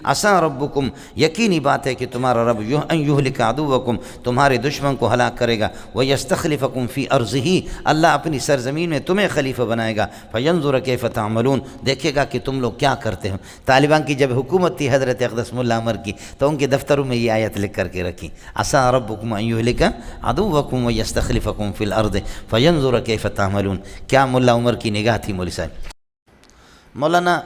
عسیٰ ربکم، یقینی بات ہے کہ تمہارا رب ان یہلک عدوکم، تمہارے دشمن کو ہلاک کرے گا، ویستخلفکم فی ارضہ، اللہ اپنی سرزمین میں تمہیں خلیفہ بنائے گا، فینظر کیف تعملون، دیکھے گا کہ تم لوگ کیا کرتے ہو۔ طالبان کی جب حکومت تھی حضرت اقدس ملا عمر کی، تو ان کے دفتروں میں یہ آیت لکھ کر کے رکھی، عسیٰ ربکم ان یہلک عدوکم ویستخلفکم فی الارض فینظر کیف تعملون۔ کیا ملا عمر کی نگاہ تھی مولوی صاحب۔ مولانا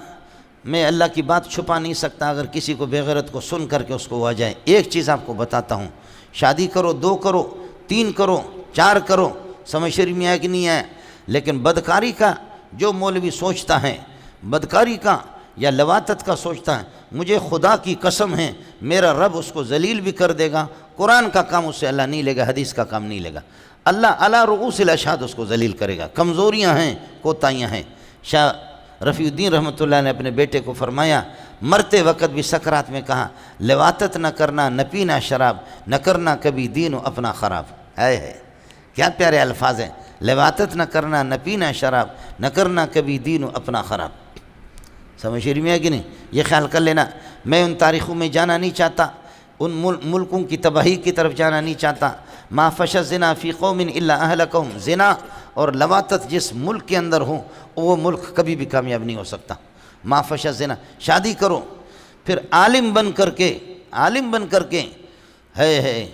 میں اللہ کی بات چھپا نہیں سکتا، اگر کسی کو بے غیرت کو سن کر کے اس کو آ جائے، ایک چیز آپ کو بتاتا ہوں، شادی کرو، 2 کرو، 3 کرو، 4 کرو، سمجھ شریف میں ہے کہ نہیں ہے، لیکن بدکاری کا جو مولوی سوچتا ہے، بدکاری کا یا لواطت کا سوچتا ہے، مجھے خدا کی قسم ہے میرا رب اس کو ذلیل بھی کر دے گا، قرآن کا کام اس سے اللہ نہیں لے گا، حدیث کا کام نہیں لے گا، اللہ علی رؤوس الاشہاد اس کو ذلیل کرے گا۔ کمزوریاں ہیں، کوتاہیاں ہیں۔ شاہ رفیع الدین رحمۃ اللہ نے اپنے بیٹے کو فرمایا، مرتے وقت بھی سکرات میں کہا، لواطت نہ کرنا، نہ پینا شراب، نہ کرنا کبھی دین و اپنا خراب۔ ہے کیا پیارے الفاظ ہیں، لواطت نہ کرنا، نہ پینا شراب، نہ کرنا کبھی دین و اپنا خراب۔ سمجھ رہی ہے کہ نہیں؟ یہ خیال کر لینا، میں ان تاریخوں میں جانا نہیں چاہتا، ان ملکوں کی تباہی کی طرف جانا نہیں چاہتا۔ ما فشى الزنا فی قوم الا اہلکہم، زنا اور لواطت جس ملک کے اندر ہو وہ ملک کبھی بھی کامیاب نہیں ہو سکتا۔ ما فشى الزنا، شادی کرو، پھر عالم بن کر کے ہے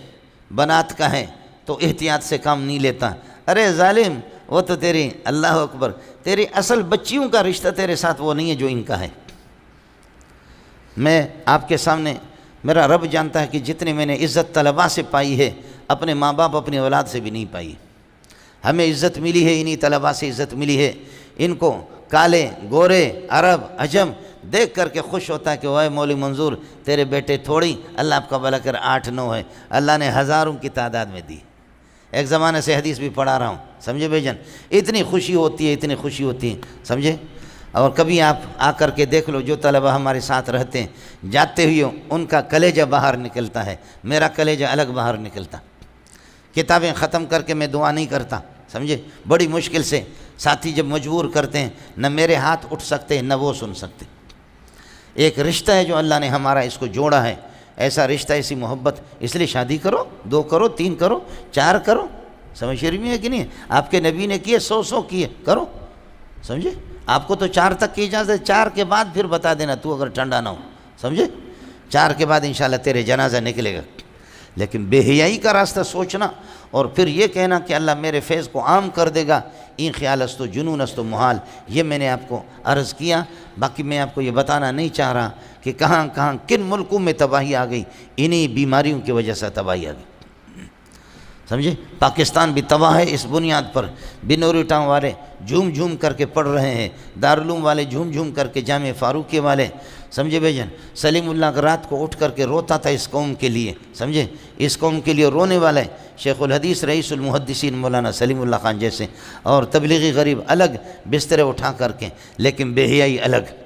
بنات کا ہے تو احتیاط سے کام نہیں لیتا، ارے ظالم وہ تو تیری، اللہ اکبر، تیری اصل بچیوں کا رشتہ تیرے ساتھ وہ نہیں ہے جو ان کا ہے۔ میں آپ کے سامنے، میرا رب جانتا ہے کہ جتنے میں نے عزت طلباء سے پائی ہے، اپنے ماں باپ اپنی اولاد سے بھی نہیں پائی۔ ہمیں عزت ملی ہے، انہی طلباء سے عزت ملی ہے۔ ان کو کالے، گورے، عرب، عجم دیکھ کر کے خوش ہوتا ہے کہ وہ مولوی منظور تیرے بیٹے تھوڑی، اللہ آپ کا بھلا کر 8-9 ہے، اللہ نے ہزاروں کی تعداد میں دی۔ ایک زمانے سے حدیث بھی پڑھا رہا ہوں، سمجھے بھائی جان، اتنی خوشی ہوتی ہے، اتنی خوشی ہوتی ہے، سمجھے۔ اور کبھی آپ آ کر کے دیکھ لو، جو طلبہ ہمارے ساتھ رہتے ہیں، جاتے ہوئے ان کا کلیجہ باہر نکلتا ہے، میرا کلیجہ الگ باہر نکلتا۔ کتابیں ختم کر کے میں دعا نہیں کرتا، سمجھے، بڑی مشکل سے ساتھی جب مجبور کرتے ہیں، نہ میرے ہاتھ اٹھ سکتے ہیں نہ وہ سن سکتے۔ ایک رشتہ ہے جو اللہ نے ہمارا اس کو جوڑا ہے، ایسا رشتہ، ایسی محبت، اس لیے شادی کرو، 2 کرو، 3 کرو، 4 کرو، سمجھ رہی ہے کہ نہیں؟ آپ کے نبی نے کیے، 100 کیے، کرو، سمجھے۔ آپ کو تو 4 تک کی اجازت ہے، 4 کے بعد پھر بتا دینا تو اگر ٹھنڈا نہ ہو، سمجھے، 4 کے بعد انشاءاللہ تیرے جنازہ نکلے گا۔ لیکن بے حیائی کا راستہ سوچنا اور پھر یہ کہنا کہ اللہ میرے فیض کو عام کر دے گا، این خیال است و جنون است و محال، یہ میں نے آپ کو عرض کیا۔ باقی میں آپ کو یہ بتانا نہیں چاہ رہا کہ کہاں کہاں کن ملکوں میں تباہی آ گئی، انہی بیماریوں کی وجہ سے تباہی آ گئی، سمجھے۔ پاکستان بھی تباہ ہے اس بنیاد پر، بنوری ٹاؤن والے جھوم جھوم کر کے پڑھ رہے ہیں، دارالعلوم والے جھوم جھوم کر کے، جامع فاروقیہ والے، سمجھے بھائی جان۔ سلیم اللہ رات کو اٹھ کر کے روتا تھا اس قوم کے لیے، سمجھے، اس قوم کے لیے رونے والے شیخ الحدیث رئیس المحدثین مولانا سلیم اللہ خان جیسے، اور تبلیغی غریب الگ بسترے اٹھا کر کے، لیکن بے حیائی الگ۔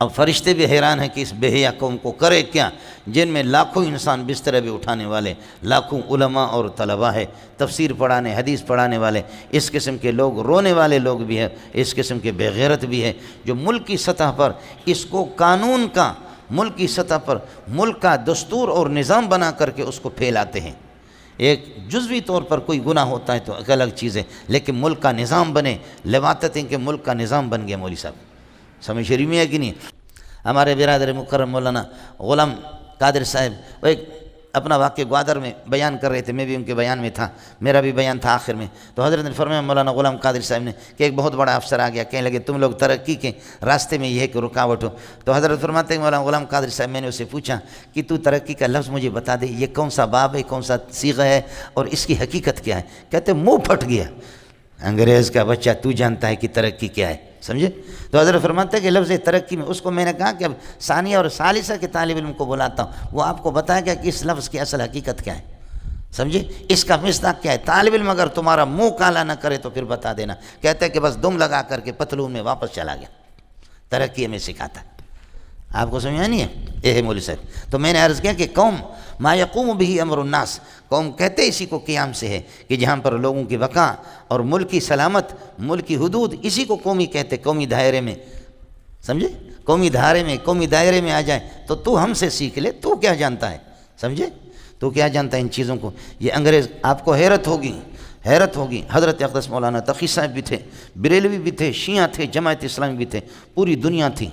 اب فرشتے بھی حیران ہیں کہ اس بے حیا قوم کو کرے کیا، جن میں لاکھوں انسان بسترے بھی اٹھانے والے، لاکھوں علماء اور طلباء ہے، تفسیر پڑھانے، حدیث پڑھانے والے، اس قسم کے لوگ، رونے والے لوگ بھی ہیں، اس قسم کے بے غیرت بھی ہے، جو ملک کی سطح پر اس کو قانون کا، ملک کی سطح پر ملک کا دستور اور نظام بنا کر کے اس کو پھیلاتے ہیں۔ ایک جزوی طور پر کوئی گناہ ہوتا ہے تو ایک الگ چیز ہے، لیکن ملک کا نظام بنے، لواطتیں کہ ملک کا نظام بن گیا مولوی صاحب، سمجھ شریف میں ہے کہ نہیں۔ ہمارے برادر مکرم مولانا غلام قادر صاحب، وہ ایک اپنا واقعہ گوادر میں بیان کر رہے تھے، میں بھی ان کے بیان میں تھا، میرا بھی بیان تھا آخر میں، تو حضرت نے فرمایا مولانا غلام قادر صاحب نے کہ ایک بہت بڑا افسر آ گیا، کہنے لگے تم لوگ ترقی کے راستے میں یہ ہے کہ رکاوٹ ہو، تو حضرت فرماتے ہیں مولانا غلام قادر صاحب، میں نے اسے پوچھا کہ تو ترقی کا لفظ مجھے بتا دے، یہ کون سا باب ہے، کون سا صیغہ ہے اور اس کی حقیقت کیا ہے؟ کہتے منہ پھٹ گیا، انگریز کا بچہ تو جانتا ہے کہ ترقی کیا ہے، سمجھے۔ تو حضرت فرماتے ہیں کہ لفظ ترقی میں اس کو میں نے کہا کہ اب ثانیہ اور ثالثہ کے طالب علم کو بلاتا ہوں، وہ آپ کو بتائے گا کہ اس لفظ کی اصل حقیقت کیا ہے، سمجھے، اس کا مصداق کیا ہے۔ طالب علم اگر تمہارا منہ کالا نہ کرے تو پھر بتا دینا، کہتے ہیں کہ بس دم لگا کر کے پتلون میں واپس چلا گیا، ترقی میں سکھاتا ہے۔ آپ کو سمجھا نہیں ہے، اے ہے مولوی صاحب۔ تو میں نے عرض کیا کہ قوم ما یقوم به امر الناس، قوم کہتے اسی کو قیام سے ہے کہ جہاں پر لوگوں کی بقا اور ملک کی سلامت، ملک کی حدود، اسی کو قومی کہتے، قومی دائرے میں، سمجھے، قومی دھارے میں قومی دائرے میں آ جائے تو ہم سے سیکھ لے، تو کیا جانتا ہے، سمجھے، تو کیا جانتا ہے ان چیزوں کو۔ یہ انگریز، آپ کو حیرت ہوگی، حیرت ہوگی، حضرت اقدس مولانا تقی صاحب بھی تھے، بریلوی بھی تھے، شیعہ تھے، جماعت اسلامی بھی تھے، پوری دنیا تھی۔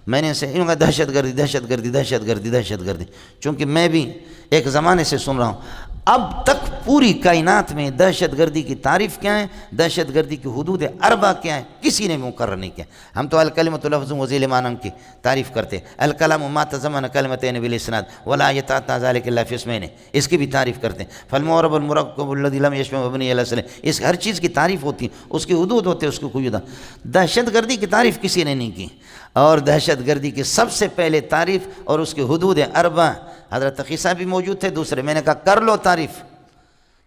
میں نے سے انہوں نے دہشت گردی دہشت گردی دہشت گردی دہشت گردی، چونکہ میں بھی ایک زمانے سے سن رہا ہوں۔ اب تک پوری کائنات میں دہشت گردی کی تعریف کیا ہے، دہشت گردی کی حدود اربع کیا ہے، کسی نے مقرر نہیں کیا۔ ہم تو الکلمۃ لفظ وذیل معنی کی تعریف کرتے، الکلام ما تضمن کلمتین بالاسناد ولا یتعطى ذلك الا في اسمین، اس کی بھی تعریف کرتے ہیں۔ فالمعرب المرکب الذی لم یشمل مبنی علی الاصل، اس ہر چیز کی تعریف ہوتی ہے، اس کی حدود ہوتے ہیں، اس کی کوئی دہشت گردی کی تعریف کسی نے نہیں کی۔ اور دہشت گردی کی سب سے پہلے تعریف اور اس کی حدود اربع، حضرت تقی صاحب بھی موجود تھے، دوسرے میں نے کہا کر لو تعریف،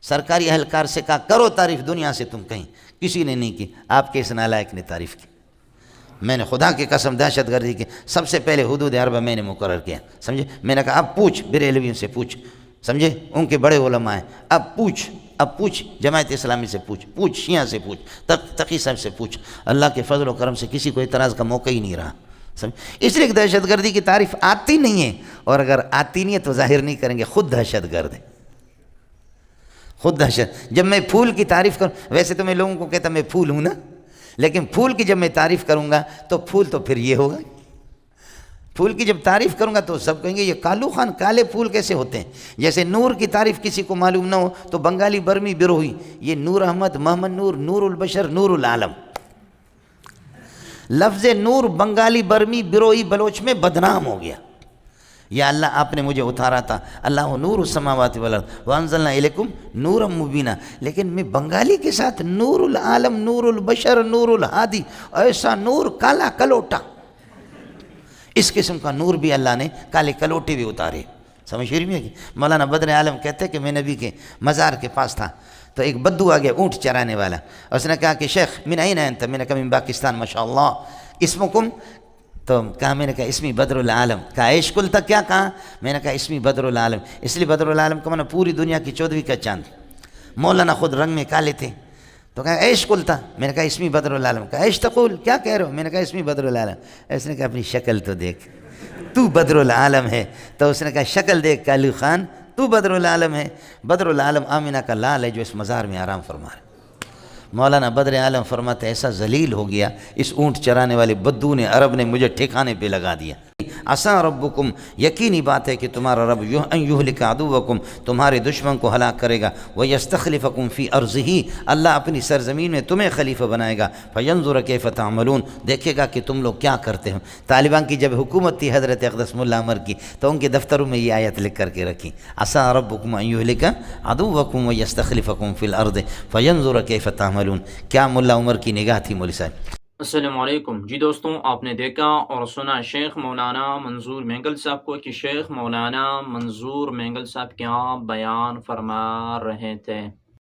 سرکاری اہلکار سے کہا کرو تعریف دنیا سے تم کہیں، کسی نے نہیں کی، آپ کے اس نالائق نے تعریف کی۔ میں نے خدا کی قسم دہشت گردی کی سب سے پہلے حدود اربع میں نے مقرر کیا، سمجھے۔ میں نے کہا اب پوچھ بریلویوں سے پوچھ، سمجھے، ان کے بڑے علماء ہیں، اب پوچھ جماعت اسلامی سے پوچھ شیعہ سے پوچھ، تقی صاحب سے پوچھ، اللہ کے فضل و کرم سے کسی کو اعتراض کا موقع ہی نہیں رہا، سمجھ۔ اس لیے دہشت گردی کی تعریف آتی نہیں ہے، اور اگر آتی نہیں ہے تو ظاہر نہیں کریں گے، خود دہشت گرد ہے، خود دہشت۔ جب میں پھول کی تعریف کروں، ویسے تو میں لوگوں کو کہتا میں پھول ہوں نا، لیکن پھول کی جب میں تعریف کروں گا تو پھول تو پھر یہ ہوگا، پھول کی جب تعریف کروں گا تو سب کہیں گے یہ کالو خان کالے پھول کیسے ہوتے ہیں۔ جیسے نور کی تعریف کسی کو معلوم نہ ہو تو بنگالی برمی بروہی، یہ نور احمد محمد نور، نور البشر، نور العالم، لفظ نور بنگالی برمی بروہی بلوچ میں بدنام ہو گیا۔ یا اللہ آپ نے مجھے اتارا تھا، اللہ نور السماوات والارض وانزلنا الیکم نورا مبینا، لیکن میں بنگالی کے ساتھ نور العالم، نور البشر، نور الہادی، ایسا نور کالا کلوٹا، اس قسم کا نور بھی اللہ نے کالے کلوٹے بھی اتارے، سمجھ شریف میں۔ مولانا بدر عالم کہتے کہ میں نبی کے مزار کے پاس تھا تو ایک بدو آ گیا اونٹ چرانے والا، اس نے کہا کہ شیخ من این انت، میں نے کہا من پاکستان، ماشاءاللہ، اسمکم، تو کہا، میں نے کہا اسمی بدر العالم، کہا ایش کل تک، کیا کہا، میں نے کہا اسمی بدر العالم، اس لیے بدر العالم کا معنی پوری دنیا کی 14ویں کا چاند۔ مولانا خود رنگ میں کالے تھے، تو کہا ایش کل تھا، میں نے کہا اسمی بدر العالم، کہا ایش تقول، کیا کہہ رہے ہو، میں نے کہا اسمی بدر العالم۔ اس نے کہا اپنی شکل تو دیکھ، تو بدر العالم ہے، تو اس نے کہا شکل دیکھ کالو خان، تو بدر العالم ہے۔ بدر العالم آمینہ کا لال ہے جو اس مزار میں آرام فرما رہا ہے۔ مولانا بدر عالم فرماتے ایسا ذلیل ہو گیا اس اونٹ چرانے والے بدو نے، عرب نے مجھے ٹھکانے پہ لگا دیا۔ عسیٰ ربکم، یقینی بات ہے کہ تمہارا رب ان یہلک عدوکم، تمہارے دشمن کو ہلاک کرے گا، ویستخلفکم فی ارضہ، اللہ اپنی سرزمین میں تمہیں خلیفہ بنائے گا، فینظر کیف تعملون، دیکھے گا کہ تم لوگ کیا کرتے ہو۔ طالبان کی جب حکومت تھی حضرت اقدس ملا عمر کی، تو ان کے دفتروں میں یہ آیت لکھ کر کے رکھی، عسیٰ ربکم ان یہلک عدوکم ویستخلفکم فی الارض فینظر کیف تعملون۔ کیا ملا عمر کی نگاہ تھی مولوی صاحب۔ السلام علیکم جی دوستوں، آپ نے دیکھا اور سنا شیخ مولانا منظور مینگل صاحب کو کہ شیخ مولانا منظور مینگل صاحب کیا بیان فرما رہے تھے۔